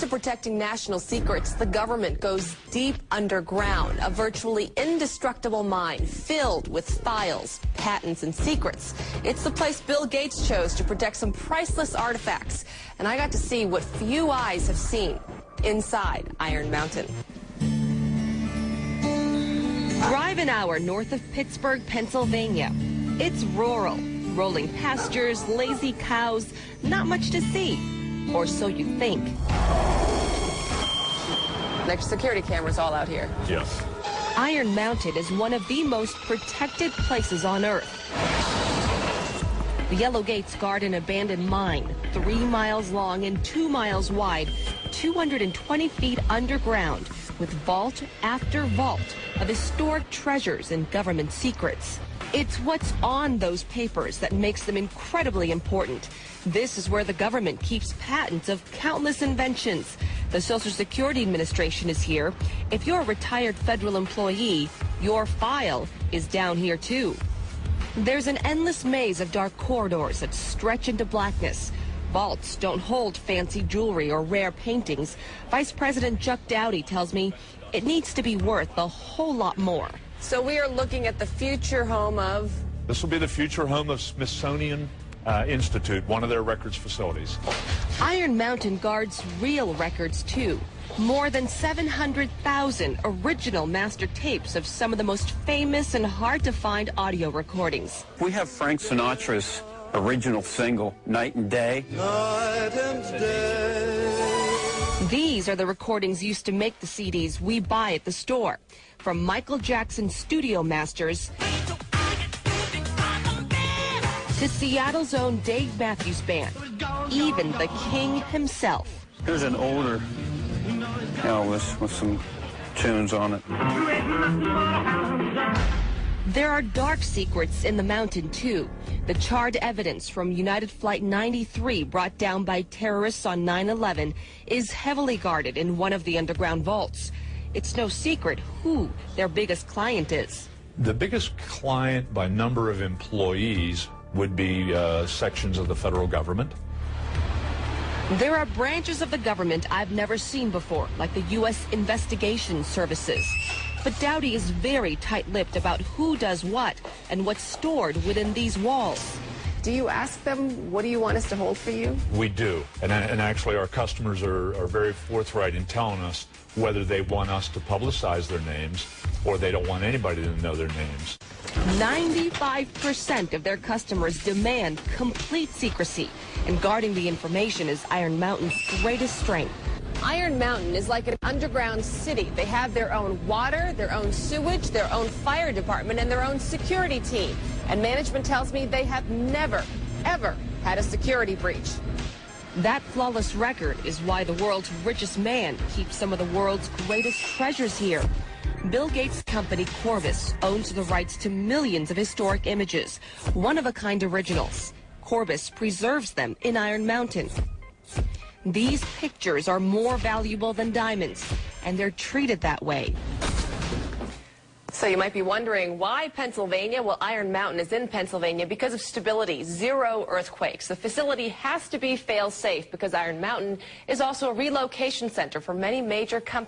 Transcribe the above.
to protecting national secrets, the government goes deep underground, a virtually indestructible mine filled with files, patents, and secrets. It's the place Bill Gates chose to protect some priceless artifacts. And I got to see what few eyes have seen inside Iron Mountain. Drive an hour north of Pittsburgh, Pennsylvania. It's rural, rolling pastures, lazy cows, not much to see. Or so you think. Next security cameras all out here. Yes. Iron Mountain is one of the most protected places on Earth. The Yellow Gates guard an abandoned mine, 3 miles long and 2 miles wide, 220 feet underground, with vault after vault of historic treasures and government secrets. It's what's on those papers that makes them incredibly important. This is where the government keeps patents of countless inventions. The Social Security Administration is here. If you're a retired federal employee, your file is down here too. There's an endless maze of dark corridors that stretch into blackness. Vaults don't hold fancy jewelry or rare paintings. Vice President Chuck Dowdy tells me it needs to be worth a whole lot more. So we are looking at the future home of... This will be the future home of Smithsonian Institute, one of their records facilities. Iron Mountain guards real records, too. More than 700,000 original master tapes of some of the most famous and hard-to-find audio recordings. We have Frank Sinatra's original single, Night and Day. Night and day. These are the recordings used to make the CDs we buy at the store. From Michael Jackson's studio masters to Seattle's own Dave Matthews Band, even the king himself. Here's an older Elvis with some tunes on it. There are dark secrets in the mountain, too. The charred evidence from United Flight 93 brought down by terrorists on 9/11 is heavily guarded in one of the underground vaults. It's no secret who their biggest client is. The biggest client by number of employees would be sections of the federal government. There are branches of the government I've never seen before, like the U.S. Investigation Services. But Dowdy is very tight-lipped about who does what and what's stored within these walls. Do you ask them, what do you want us to hold for you? We do. And actually our customers are very forthright in telling us whether they want us to publicize their names or they don't want anybody to know their names. 95% of their customers demand complete secrecy, and guarding the information is Iron Mountain's greatest strength. Iron Mountain is like an underground city. They have their own water, their own sewage, their own fire department, and their own security team. And management tells me they have never, ever had a security breach. That flawless record is why the world's richest man keeps some of the world's greatest treasures here. Bill Gates' company Corbis owns the rights to millions of historic images, one-of-a-kind originals. Corbis preserves them in Iron Mountain. These pictures are more valuable than diamonds, and they're treated that way. So you might be wondering, why Pennsylvania? Well, Iron Mountain is in Pennsylvania because of stability, 0 earthquakes. The facility has to be fail-safe because Iron Mountain is also a relocation center for many major companies.